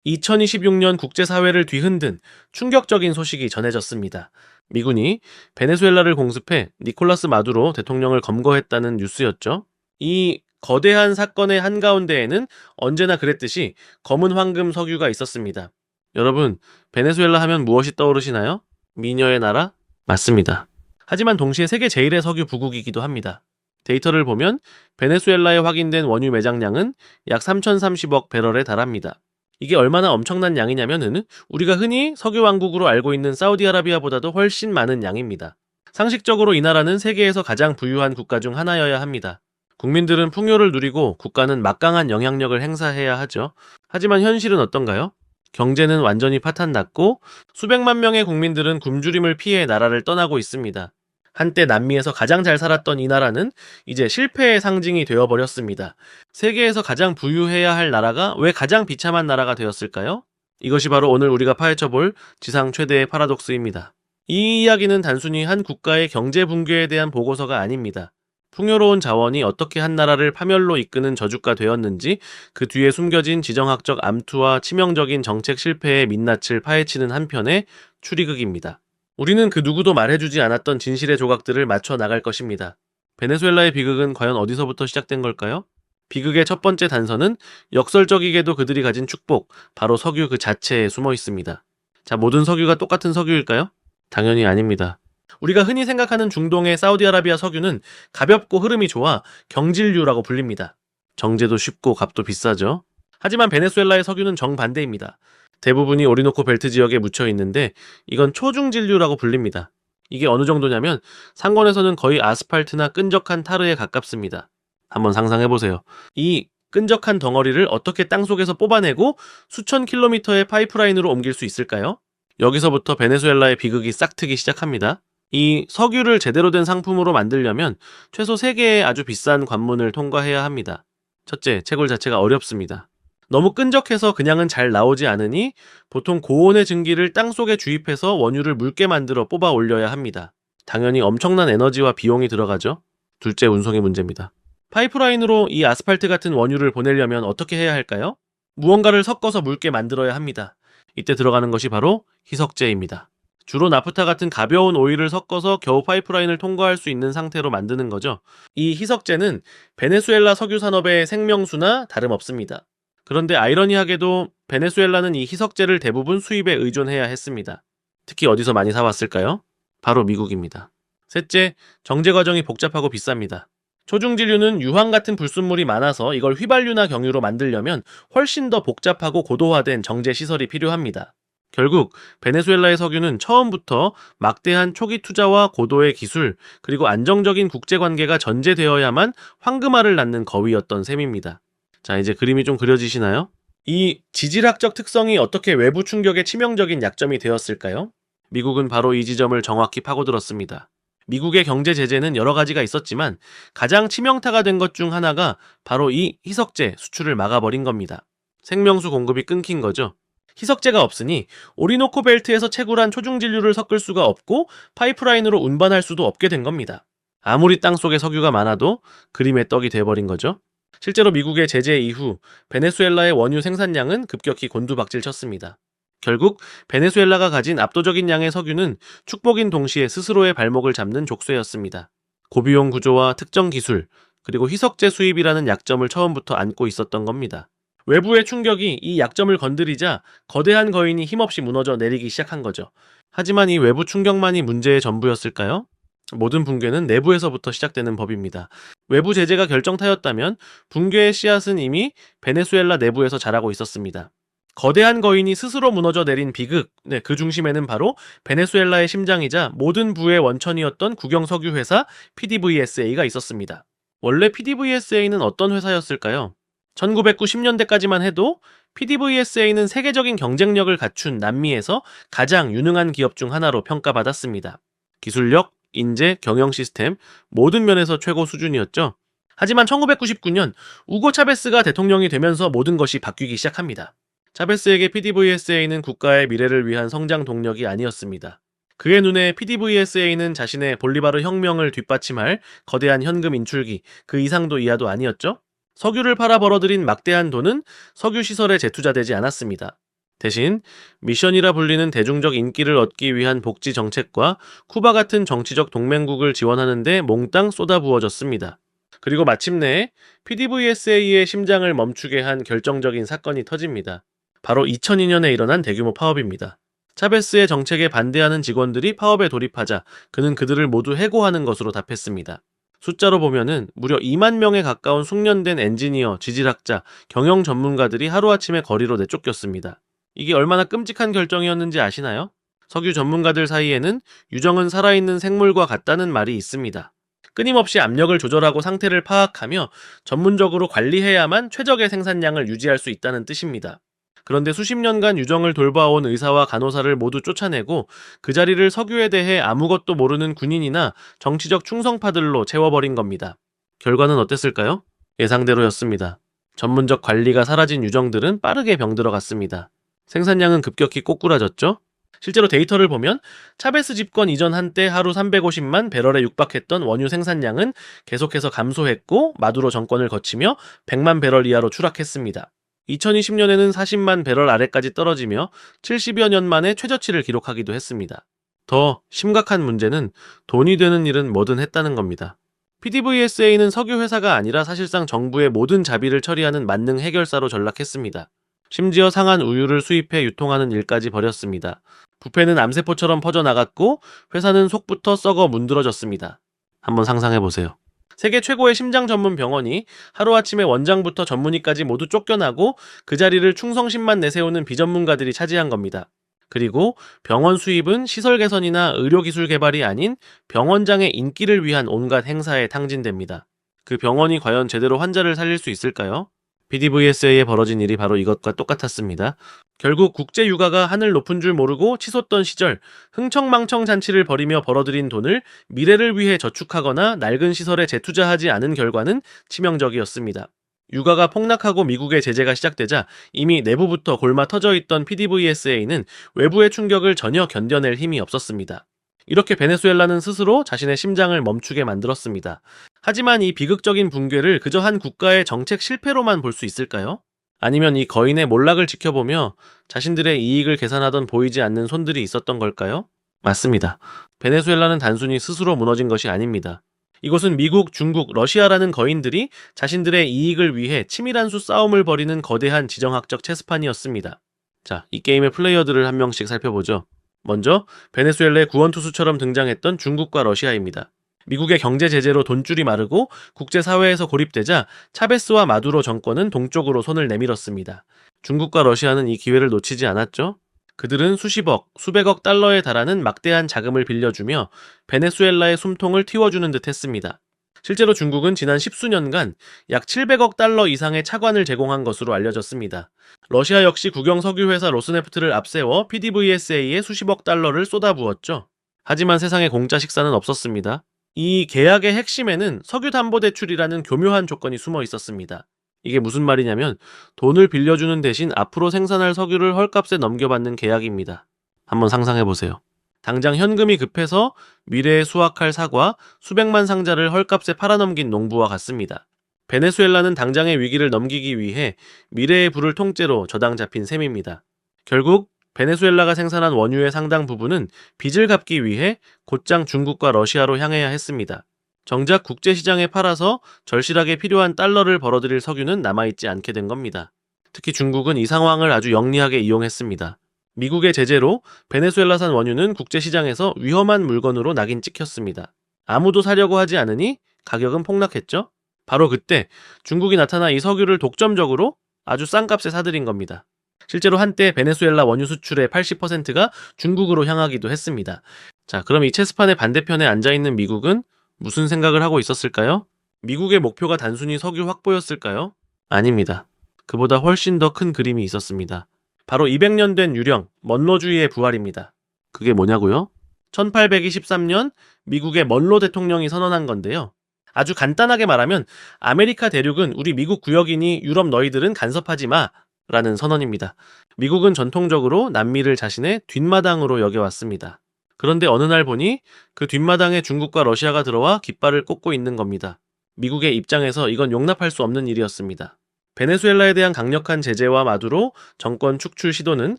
2026년 국제사회를 뒤흔든 충격적인 소식이 전해졌습니다. 미군이 베네수엘라를 공습해 니콜라스 마두로 대통령을 검거했다는 뉴스였죠. 이 거대한 사건의 한가운데에는 언제나 그랬듯이 검은 황금 석유가 있었습니다. 여러분, 베네수엘라 하면 무엇이 떠오르시나요? 미녀의 나라? 맞습니다. 하지만 동시에 세계 제일의 석유 부국이기도 합니다. 데이터를 보면 베네수엘라에 확인된 원유 매장량은 약 3,030억 배럴에 달합니다. 이게 얼마나 엄청난 양이냐면은 우리가 흔히 석유 왕국으로 알고 있는 사우디아라비아보다도 훨씬 많은 양입니다. 상식적으로 이 나라는 세계에서 가장 부유한 국가 중 하나여야 합니다. 국민들은 풍요를 누리고 국가는 막강한 영향력을 행사해야 하죠. 하지만 현실은 어떤가요? 경제는 완전히 파탄났고 수백만 명의 국민들은 굶주림을 피해 나라를 떠나고 있습니다. 한때 남미에서 가장 잘 살았던 이 나라는 이제 실패의 상징이 되어버렸습니다. 세계에서 가장 부유해야 할 나라가 왜 가장 비참한 나라가 되었을까요? 이것이 바로 오늘 우리가 파헤쳐볼 지상 최대의 파라독스입니다. 이 이야기는 단순히 한 국가의 경제 붕괴에 대한 보고서가 아닙니다. 풍요로운 자원이 어떻게 한 나라를 파멸로 이끄는 저주가 되었는지 그 뒤에 숨겨진 지정학적 암투와 치명적인 정책 실패의 민낯을 파헤치는 한편의 추리극입니다. 우리는 그 누구도 말해주지 않았던 진실의 조각들을 맞춰 나갈 것입니다. 베네수엘라의 비극은 과연 어디서부터 시작된 걸까요? 비극의 첫 번째 단서는 역설적이게도 그들이 가진 축복, 바로 석유 그 자체에 숨어 있습니다. 자, 모든 석유가 똑같은 석유일까요? 당연히 아닙니다. 우리가 흔히 생각하는 중동의 사우디아라비아 석유는 가볍고 흐름이 좋아 경질유라고 불립니다. 정제도 쉽고 값도 비싸죠. 하지만 베네수엘라의 석유는 정반대입니다. 대부분이 오리노코 벨트 지역에 묻혀 있는데 이건 초중진류라고 불립니다. 이게 어느 정도냐면 상권에서는 거의 아스팔트나 끈적한 타르에 가깝습니다. 한번 상상해보세요. 이 끈적한 덩어리를 어떻게 땅속에서 뽑아내고 수천 킬로미터의 파이프라인으로 옮길 수 있을까요? 여기서부터 베네수엘라의 비극이 싹트기 시작합니다. 이 석유를 제대로 된 상품으로 만들려면 최소 3개의 아주 비싼 관문을 통과해야 합니다. 첫째, 채굴 자체가 어렵습니다. 너무 끈적해서 그냥은 잘 나오지 않으니 보통 고온의 증기를 땅속에 주입해서 원유를 묽게 만들어 뽑아 올려야 합니다. 당연히 엄청난 에너지와 비용이 들어가죠. 둘째, 운송의 문제입니다. 파이프라인으로 이 아스팔트 같은 원유를 보내려면 어떻게 해야 할까요? 무언가를 섞어서 묽게 만들어야 합니다. 이때 들어가는 것이 바로 희석제입니다. 주로 나프타 같은 가벼운 오일을 섞어서 겨우 파이프라인을 통과할 수 있는 상태로 만드는 거죠. 이 희석제는 베네수엘라 석유 산업의 생명수나 다름없습니다. 그런데 아이러니하게도 베네수엘라는 이 희석제를 대부분 수입에 의존해야 했습니다. 특히 어디서 많이 사왔을까요? 바로 미국입니다. 셋째, 정제 과정이 복잡하고 비쌉니다. 초중진류는 유황 같은 불순물이 많아서 이걸 휘발유나 경유로 만들려면 훨씬 더 복잡하고 고도화된 정제 시설이 필요합니다. 결국 베네수엘라의 석유는 처음부터 막대한 초기 투자와 고도의 기술, 그리고 안정적인 국제관계가 전제되어야만 황금알을 낳는 거위였던 셈입니다. 자, 이제 그림이 좀 그려지시나요? 이 지질학적 특성이 어떻게 외부 충격의 치명적인 약점이 되었을까요? 미국은 바로 이 지점을 정확히 파고들었습니다. 미국의 경제 제재는 여러 가지가 있었지만 가장 치명타가 된 것 중 하나가 바로 이 희석제 수출을 막아버린 겁니다. 생명수 공급이 끊긴 거죠. 희석제가 없으니 오리노코 벨트에서 채굴한 초중진류를 섞을 수가 없고 파이프라인으로 운반할 수도 없게 된 겁니다. 아무리 땅속에 석유가 많아도 그림의 떡이 돼버린 거죠. 실제로 미국의 제재 이후 베네수엘라의 원유 생산량은 급격히 곤두박질 쳤습니다. 결국 베네수엘라가 가진 압도적인 양의 석유는 축복인 동시에 스스로의 발목을 잡는 족쇄였습니다. 고비용 구조와 특정 기술, 그리고 희석제 수입이라는 약점을 처음부터 안고 있었던 겁니다. 외부의 충격이 이 약점을 건드리자 거대한 거인이 힘없이 무너져 내리기 시작한 거죠. 하지만 이 외부 충격만이 문제의 전부였을까요? 모든 붕괴는 내부에서부터 시작되는 법입니다. 외부 제재가 결정타였다면 붕괴의 씨앗은 이미 베네수엘라 내부에서 자라고 있었습니다. 거대한 거인이 스스로 무너져 내린 비극, 그 중심에는 바로 베네수엘라의 심장이자 모든 부의 원천이었던 국영석유 회사 PDVSA가 있었습니다. 원래 PDVSA는 어떤 회사였을까요? 1990년대까지만 해도 PDVSA는 세계적인 경쟁력을 갖춘 남미에서 가장 유능한 기업 중 하나로 평가받았습니다. 기술력, 인재, 경영 시스템 모든 면에서 최고 수준이었죠. 하지만 1999년 우고 차베스가 대통령이 되면서 모든 것이 바뀌기 시작합니다. 차베스에게 PDVSA는 국가의 미래를 위한 성장 동력이 아니었습니다. 그의 눈에 PDVSA는 자신의 볼리바르 혁명을 뒷받침할 거대한 현금 인출기, 그 이상도 이하도 아니었죠. 석유를 팔아 벌어들인 막대한 돈은 석유 시설에 재투자되지 않았습니다. 대신 미션이라 불리는 대중적 인기를 얻기 위한 복지 정책과 쿠바 같은 정치적 동맹국을 지원하는 데 몽땅 쏟아부어졌습니다. 그리고 마침내 PDVSA의 심장을 멈추게 한 결정적인 사건이 터집니다. 바로 2002년에 일어난 대규모 파업입니다. 차베스의 정책에 반대하는 직원들이 파업에 돌입하자 그는 그들을 모두 해고하는 것으로 답했습니다. 숫자로 보면은 무려 2만 명에 가까운 숙련된 엔지니어, 지질학자, 경영 전문가들이 하루아침에 거리로 내쫓겼습니다. 이게 얼마나 끔찍한 결정이었는지 아시나요? 석유 전문가들 사이에는 유정은 살아있는 생물과 같다는 말이 있습니다. 끊임없이 압력을 조절하고 상태를 파악하며 전문적으로 관리해야만 최적의 생산량을 유지할 수 있다는 뜻입니다. 그런데 수십 년간 유정을 돌봐온 의사와 간호사를 모두 쫓아내고 그 자리를 석유에 대해 아무것도 모르는 군인이나 정치적 충성파들로 채워버린 겁니다. 결과는 어땠을까요? 예상대로였습니다. 전문적 관리가 사라진 유정들은 빠르게 병들어갔습니다. 생산량은 급격히 꼬꾸라졌죠? 실제로 데이터를 보면 차베스 집권 이전 한때 하루 350만 배럴에 육박했던 원유 생산량은 계속해서 감소했고 마두로 정권을 거치며 100만 배럴 이하로 추락했습니다. 2020년에는 40만 배럴 아래까지 떨어지며 70여 년 만에 최저치를 기록하기도 했습니다. 더 심각한 문제는 돈이 되는 일은 뭐든 했다는 겁니다. PDVSA는 석유 회사가 아니라 사실상 정부의 모든 자비를 처리하는 만능 해결사로 전락했습니다. 심지어 상한 우유를 수입해 유통하는 일까지 벌였습니다. 부패는 암세포처럼 퍼져나갔고 회사는 속부터 썩어 문드러졌습니다. 한번 상상해보세요. 세계 최고의 심장 전문 병원이 하루아침에 원장부터 전문의까지 모두 쫓겨나고 그 자리를 충성심만 내세우는 비전문가들이 차지한 겁니다. 그리고 병원 수입은 시설 개선이나 의료기술 개발이 아닌 병원장의 인기를 위한 온갖 행사에 탕진됩니다. 그 병원이 과연 제대로 환자를 살릴 수 있을까요? PDVSA에 벌어진 일이 바로 이것과 똑같았습니다. 결국 국제 유가가 하늘 높은 줄 모르고 치솟던 시절 흥청망청 잔치를 벌이며 벌어들인 돈을 미래를 위해 저축하거나 낡은 시설에 재투자하지 않은 결과는 치명적이었습니다. 유가가 폭락하고 미국의 제재가 시작되자 이미 내부부터 골마 터져 있던 PDVSA는 외부의 충격을 전혀 견뎌낼 힘이 없었습니다. 이렇게 베네수엘라는 스스로 자신의 심장을 멈추게 만들었습니다. 하지만 이 비극적인 붕괴를 그저 한 국가의 정책 실패로만 볼 수 있을까요? 아니면 이 거인의 몰락을 지켜보며 자신들의 이익을 계산하던 보이지 않는 손들이 있었던 걸까요? 맞습니다. 베네수엘라는 단순히 스스로 무너진 것이 아닙니다. 이곳은 미국, 중국, 러시아라는 거인들이 자신들의 이익을 위해 치밀한 수 싸움을 벌이는 거대한 지정학적 체스판이었습니다. 자, 이 게임의 플레이어들을 한 명씩 살펴보죠. 먼저 베네수엘라의 구원투수처럼 등장했던 중국과 러시아입니다. 미국의 경제 제재로 돈줄이 마르고 국제사회에서 고립되자 차베스와 마두로 정권은 동쪽으로 손을 내밀었습니다. 중국과 러시아는 이 기회를 놓치지 않았죠. 그들은 수십억, 수백억 달러에 달하는 막대한 자금을 빌려주며 베네수엘라의 숨통을 틔워주는 듯 했습니다. 실제로 중국은 지난 10수년간 약 700억 달러 이상의 차관을 제공한 것으로 알려졌습니다. 러시아 역시 국영 석유회사 로스네프트를 앞세워 PDVSA에 수십억 달러를 쏟아부었죠. 하지만 세상에 공짜 식사는 없었습니다. 이 계약의 핵심에는 석유담보대출이라는 교묘한 조건이 숨어 있었습니다. 이게 무슨 말이냐면 돈을 빌려주는 대신 앞으로 생산할 석유를 헐값에 넘겨받는 계약입니다. 한번 상상해보세요. 당장 현금이 급해서 미래에 수확할 사과 수백만 상자를 헐값에 팔아넘긴 농부와 같습니다. 베네수엘라는 당장의 위기를 넘기기 위해 미래의 불을 통째로 저당 잡힌 셈입니다. 결국 베네수엘라가 생산한 원유의 상당 부분은 빚을 갚기 위해 곧장 중국과 러시아로 향해야 했습니다. 정작 국제시장에 팔아서 절실하게 필요한 달러를 벌어들일 석유는 남아있지 않게 된 겁니다. 특히 중국은 이 상황을 아주 영리하게 이용했습니다. 미국의 제재로 베네수엘라산 원유는 국제시장에서 위험한 물건으로 낙인 찍혔습니다. 아무도 사려고 하지 않으니 가격은 폭락했죠. 바로 그때 중국이 나타나 이 석유를 독점적으로 아주 싼 값에 사들인 겁니다. 실제로 한때 베네수엘라 원유 수출의 80%가 중국으로 향하기도 했습니다. 자, 그럼 이 체스판의 반대편에 앉아있는 미국은 무슨 생각을 하고 있었을까요? 미국의 목표가 단순히 석유 확보였을까요? 아닙니다. 그보다 훨씬 더 큰 그림이 있었습니다. 바로 200년 된 유령, 먼로주의의 부활입니다. 그게 뭐냐고요? 1823년 미국의 먼로 대통령이 선언한 건데요. 아주 간단하게 말하면 아메리카 대륙은 우리 미국 구역이니 유럽 너희들은 간섭하지 마 라는 선언입니다. 미국은 전통적으로 남미를 자신의 뒷마당으로 여겨왔습니다. 그런데 어느 날 보니 그 뒷마당에 중국과 러시아가 들어와 깃발을 꽂고 있는 겁니다. 미국의 입장에서 이건 용납할 수 없는 일이었습니다. 베네수엘라에 대한 강력한 제재와 마두로 정권 축출 시도는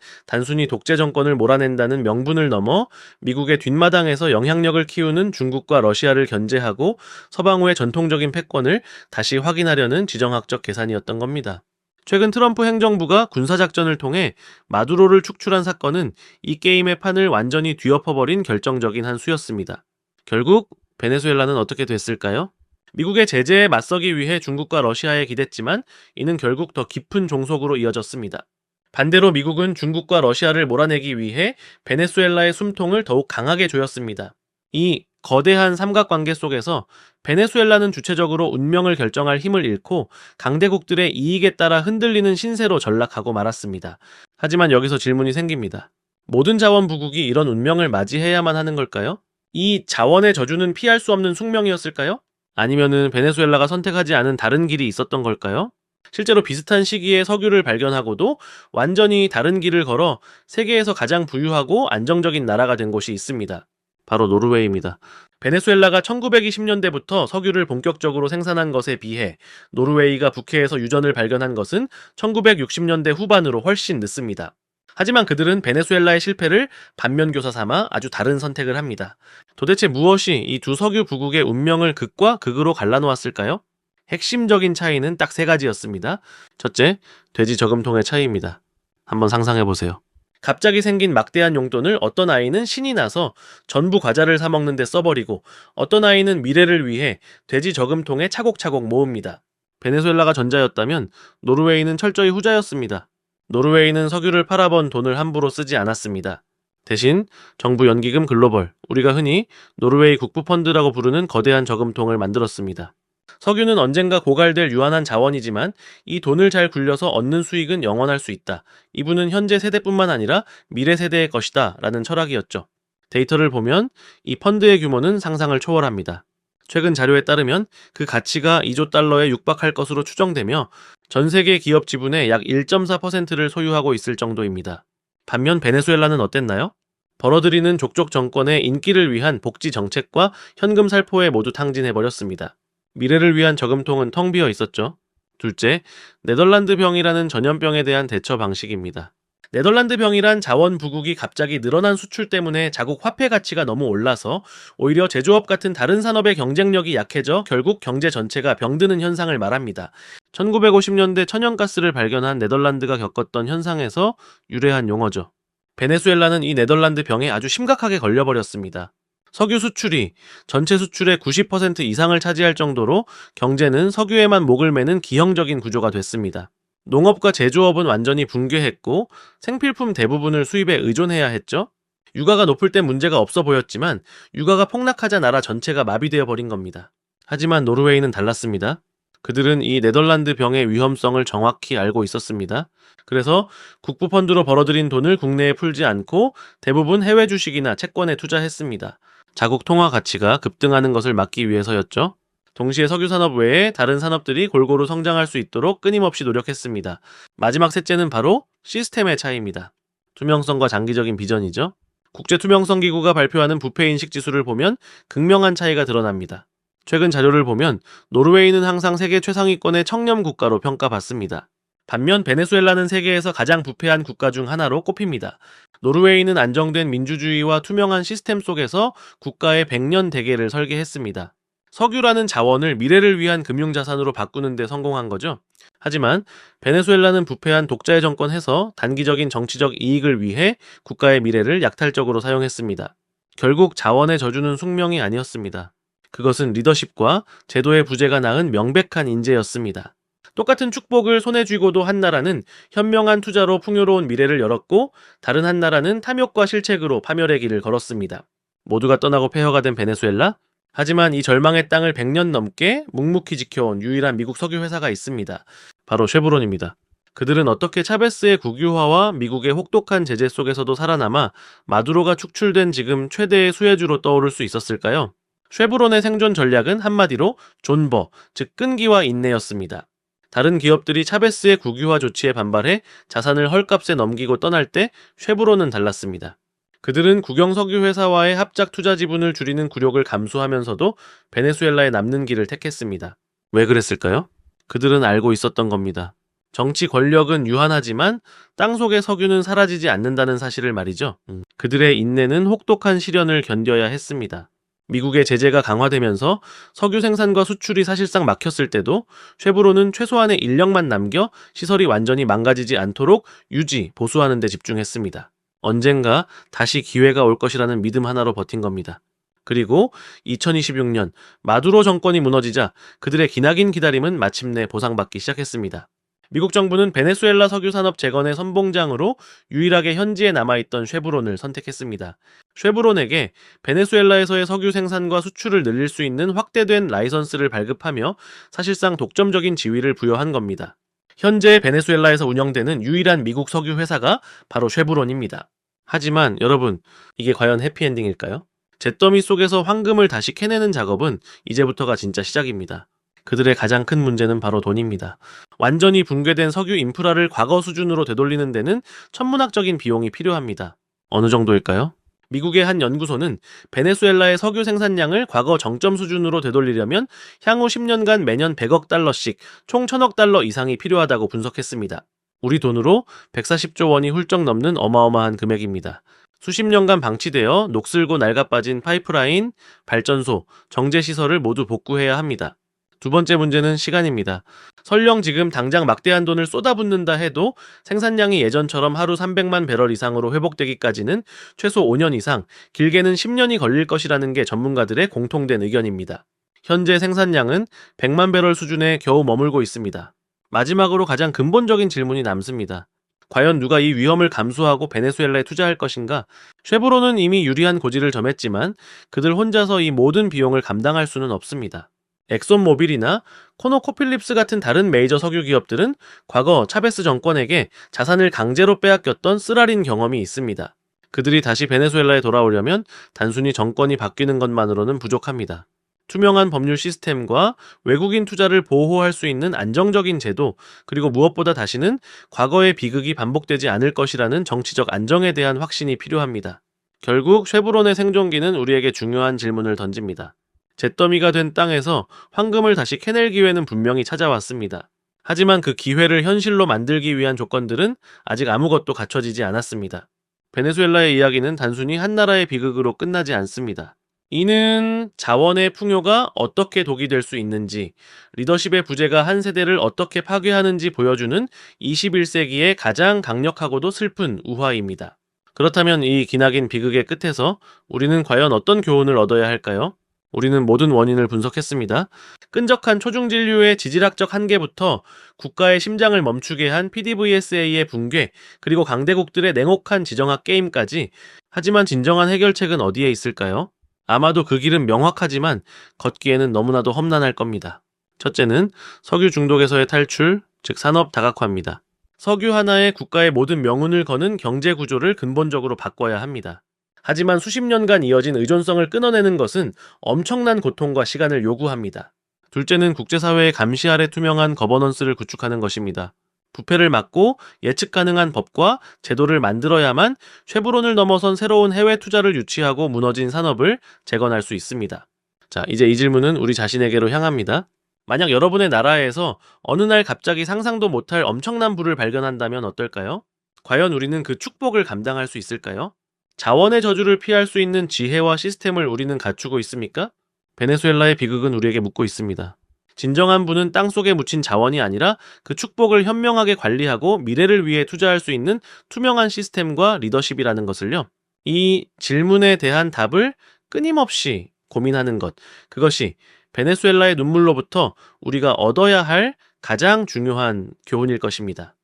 단순히 독재 정권을 몰아낸다는 명분을 넘어 미국의 뒷마당에서 영향력을 키우는 중국과 러시아를 견제하고 서방후의 전통적인 패권을 다시 확인하려는 지정학적 계산이었던 겁니다. 최근 트럼프 행정부가 군사작전을 통해 마두로를 축출한 사건은 이 게임의 판을 완전히 뒤엎어버린 결정적인 한 수였습니다. 결국 베네수엘라는 어떻게 됐을까요? 미국의 제재에 맞서기 위해 중국과 러시아에 기댔지만 이는 결국 더 깊은 종속으로 이어졌습니다. 반대로 미국은 중국과 러시아를 몰아내기 위해 베네수엘라의 숨통을 더욱 강하게 조였습니다. 이 거대한 삼각관계 속에서 베네수엘라는 주체적으로 운명을 결정할 힘을 잃고 강대국들의 이익에 따라 흔들리는 신세로 전락하고 말았습니다. 하지만 여기서 질문이 생깁니다. 모든 자원 부국이 이런 운명을 맞이해야만 하는 걸까요? 이 자원의 저주는 피할 수 없는 숙명이었을까요? 아니면은 베네수엘라가 선택하지 않은 다른 길이 있었던 걸까요? 실제로 비슷한 시기에 석유를 발견하고도 완전히 다른 길을 걸어 세계에서 가장 부유하고 안정적인 나라가 된 곳이 있습니다. 바로 노르웨이입니다. 베네수엘라가 1920년대부터 석유를 본격적으로 생산한 것에 비해 노르웨이가 북해에서 유전을 발견한 것은 1960년대 후반으로 훨씬 늦습니다. 하지만 그들은 베네수엘라의 실패를 반면교사 삼아 아주 다른 선택을 합니다. 도대체 무엇이 이 두 석유 부국의 운명을 극과 극으로 갈라놓았을까요? 핵심적인 차이는 딱 세 가지였습니다. 첫째, 돼지 저금통의 차이입니다. 한번 상상해보세요. 갑자기 생긴 막대한 용돈을 어떤 아이는 신이 나서 전부 과자를 사 먹는 데 써버리고 어떤 아이는 미래를 위해 돼지 저금통에 차곡차곡 모읍니다. 베네수엘라가 전자였다면 노르웨이는 철저히 후자였습니다. 노르웨이는 석유를 팔아번 돈을 함부로 쓰지 않았습니다. 대신 정부 연기금 글로벌, 우리가 흔히 노르웨이 국부펀드라고 부르는 거대한 저금통을 만들었습니다. 석유는 언젠가 고갈될 유한한 자원이지만 이 돈을 잘 굴려서 얻는 수익은 영원할 수 있다. 이분은 현재 세대뿐만 아니라 미래 세대의 것이다 라는 철학이었죠. 데이터를 보면 이 펀드의 규모는 상상을 초월합니다. 최근 자료에 따르면 그 가치가 2조 달러에 육박할 것으로 추정되며 전 세계 기업 지분의 약 1.4%를 소유하고 있을 정도입니다. 반면 베네수엘라는 어땠나요? 벌어들이는 족족 정권의 인기를 위한 복지 정책과 현금 살포에 모두 탕진해버렸습니다. 미래를 위한 저금통은 텅 비어 있었죠. 둘째, 네덜란드 병이라는 전염병에 대한 대처 방식입니다. 네덜란드 병이란 자원 부국이 갑자기 늘어난 수출 때문에 자국 화폐 가치가 너무 올라서 오히려 제조업 같은 다른 산업의 경쟁력이 약해져 결국 경제 전체가 병드는 현상을 말합니다. 1950년대 천연가스를 발견한 네덜란드가 겪었던 현상에서 유래한 용어죠. 베네수엘라는 이 네덜란드 병에 아주 심각하게 걸려버렸습니다. 석유 수출이 전체 수출의 90% 이상을 차지할 정도로 경제는 석유에만 목을 매는 기형적인 구조가 됐습니다. 농업과 제조업은 완전히 붕괴했고 생필품 대부분을 수입에 의존해야 했죠. 유가가 높을 땐 문제가 없어 보였지만 유가가 폭락하자 나라 전체가 마비되어 버린 겁니다. 하지만 노르웨이는 달랐습니다. 그들은 이 네덜란드 병의 위험성을 정확히 알고 있었습니다. 그래서 국부펀드로 벌어들인 돈을 국내에 풀지 않고 대부분 해외 주식이나 채권에 투자했습니다. 자국 통화 가치가 급등하는 것을 막기 위해서였죠. 동시에 석유산업 외에 다른 산업들이 골고루 성장할 수 있도록 끊임없이 노력했습니다. 마지막 셋째는 바로 시스템의 차이입니다. 투명성과 장기적인 비전이죠. 국제투명성기구가 발표하는 부패인식 지수를 보면 극명한 차이가 드러납니다. 최근 자료를 보면 노르웨이는 항상 세계 최상위권의 청렴 국가로 평가받습니다. 반면 베네수엘라는 세계에서 가장 부패한 국가 중 하나로 꼽힙니다. 노르웨이는 안정된 민주주의와 투명한 시스템 속에서 국가의 100년 대계를 설계했습니다. 석유라는 자원을 미래를 위한 금융자산으로 바꾸는 데 성공한 거죠. 하지만 베네수엘라는 부패한 독자의 정권에서 단기적인 정치적 이익을 위해 국가의 미래를 약탈적으로 사용했습니다. 결국 자원의 저주는 숙명이 아니었습니다. 그것은 리더십과 제도의 부재가 낳은 명백한 인재였습니다. 똑같은 축복을 손에 쥐고도 한 나라는 현명한 투자로 풍요로운 미래를 열었고 다른 한 나라는 탐욕과 실책으로 파멸의 길을 걸었습니다. 모두가 떠나고 폐허가 된 베네수엘라? 하지만 이 절망의 땅을 100년 넘게 묵묵히 지켜온 유일한 미국 석유 회사가 있습니다. 바로 쉐브론입니다. 그들은 어떻게 차베스의 국유화와 미국의 혹독한 제재 속에서도 살아남아 마두로가 축출된 지금 최대의 수혜주로 떠오를 수 있었을까요? 쉐브론의 생존 전략은 한마디로 존버, 즉 끈기와 인내였습니다. 다른 기업들이 차베스의 국유화 조치에 반발해 자산을 헐값에 넘기고 떠날 때 쉐브론은 달랐습니다. 그들은 국영석유 회사와의 합작 투자 지분을 줄이는 굴욕을 감수하면서도 베네수엘라에 남는 길을 택했습니다. 왜 그랬을까요? 그들은 알고 있었던 겁니다. 정치 권력은 유한하지만 땅 속의 석유는 사라지지 않는다는 사실을 말이죠. 그들의 인내는 혹독한 시련을 견뎌야 했습니다. 미국의 제재가 강화되면서 석유 생산과 수출이 사실상 막혔을 때도 쉐브론은 최소한의 인력만 남겨 시설이 완전히 망가지지 않도록 유지, 보수하는 데 집중했습니다. 언젠가 다시 기회가 올 것이라는 믿음 하나로 버틴 겁니다. 그리고 2026년 마두로 정권이 무너지자 그들의 기나긴 기다림은 마침내 보상받기 시작했습니다. 미국 정부는 베네수엘라 석유 산업 재건의 선봉장으로 유일하게 현지에 남아있던 쉐브론을 선택했습니다. 쉐브론에게 베네수엘라에서의 석유 생산과 수출을 늘릴 수 있는 확대된 라이선스를 발급하며 사실상 독점적인 지위를 부여한 겁니다. 현재 베네수엘라에서 운영되는 유일한 미국 석유 회사가 바로 쉐브론입니다. 하지만 여러분, 이게 과연 해피엔딩일까요? 잿더미 속에서 황금을 다시 캐내는 작업은 이제부터가 진짜 시작입니다. 그들의 가장 큰 문제는 바로 돈입니다. 완전히 붕괴된 석유 인프라를 과거 수준으로 되돌리는 데는 천문학적인 비용이 필요합니다. 어느 정도일까요? 미국의 한 연구소는 베네수엘라의 석유 생산량을 과거 정점 수준으로 되돌리려면 향후 10년간 매년 100억 달러씩 총 1000억 달러 이상이 필요하다고 분석했습니다. 우리 돈으로 140조 원이 훌쩍 넘는 어마어마한 금액입니다. 수십 년간 방치되어 녹슬고 낡아빠진 파이프라인, 발전소, 정제시설을 모두 복구해야 합니다. 두 번째 문제는 시간입니다. 설령 지금 당장 막대한 돈을 쏟아붓는다 해도 생산량이 예전처럼 하루 300만 배럴 이상으로 회복되기까지는 최소 5년 이상, 길게는 10년이 걸릴 것이라는 게 전문가들의 공통된 의견입니다. 현재 생산량은 100만 배럴 수준에 겨우 머물고 있습니다. 마지막으로 가장 근본적인 질문이 남습니다. 과연 누가 이 위험을 감수하고 베네수엘라에 투자할 것인가? 쉐브론은 이미 유리한 고지를 점했지만 그들 혼자서 이 모든 비용을 감당할 수는 없습니다. 엑손모빌이나 코노코필립스 같은 다른 메이저 석유 기업들은 과거 차베스 정권에게 자산을 강제로 빼앗겼던 쓰라린 경험이 있습니다. 그들이 다시 베네수엘라에 돌아오려면 단순히 정권이 바뀌는 것만으로는 부족합니다. 투명한 법률 시스템과 외국인 투자를 보호할 수 있는 안정적인 제도, 그리고 무엇보다 다시는 과거의 비극이 반복되지 않을 것이라는 정치적 안정에 대한 확신이 필요합니다. 결국 쉐브론의 생존기는 우리에게 중요한 질문을 던집니다. 잿더미가 된 땅에서 황금을 다시 캐낼 기회는 분명히 찾아왔습니다. 하지만 그 기회를 현실로 만들기 위한 조건들은 아직 아무것도 갖춰지지 않았습니다. 베네수엘라의 이야기는 단순히 한 나라의 비극으로 끝나지 않습니다. 이는 자원의 풍요가 어떻게 독이 될 수 있는지, 리더십의 부재가 한 세대를 어떻게 파괴하는지 보여주는 21세기의 가장 강력하고도 슬픈 우화입니다. 그렇다면 이 기나긴 비극의 끝에서 우리는 과연 어떤 교훈을 얻어야 할까요? 우리는 모든 원인을 분석했습니다. 끈적한 초중진류의 지질학적 한계부터 국가의 심장을 멈추게 한 PDVSA의 붕괴, 그리고 강대국들의 냉혹한 지정학 게임까지. 하지만 진정한 해결책은 어디에 있을까요? 아마도 그 길은 명확하지만 걷기에는 너무나도 험난할 겁니다. 첫째는 석유 중독에서의 탈출, 즉 산업 다각화입니다. 석유 하나에 국가의 모든 명운을 거는 경제 구조를 근본적으로 바꿔야 합니다. 하지만 수십 년간 이어진 의존성을 끊어내는 것은 엄청난 고통과 시간을 요구합니다. 둘째는 국제사회의 감시 아래 투명한 거버넌스를 구축하는 것입니다. 부패를 막고 예측 가능한 법과 제도를 만들어야만 쉐브론을 넘어선 새로운 해외 투자를 유치하고 무너진 산업을 재건할 수 있습니다. 자, 이제 이 질문은 우리 자신에게로 향합니다. 만약 여러분의 나라에서 어느 날 갑자기 상상도 못할 엄청난 부를 발견한다면 어떨까요? 과연 우리는 그 축복을 감당할 수 있을까요? 자원의 저주를 피할 수 있는 지혜와 시스템을 우리는 갖추고 있습니까? 베네수엘라의 비극은 우리에게 묻고 있습니다. 진정한 부는 땅속에 묻힌 자원이 아니라 그 축복을 현명하게 관리하고 미래를 위해 투자할 수 있는 투명한 시스템과 리더십이라는 것을요. 이 질문에 대한 답을 끊임없이 고민하는 것, 그것이 베네수엘라의 눈물로부터 우리가 얻어야 할 가장 중요한 교훈일 것입니다.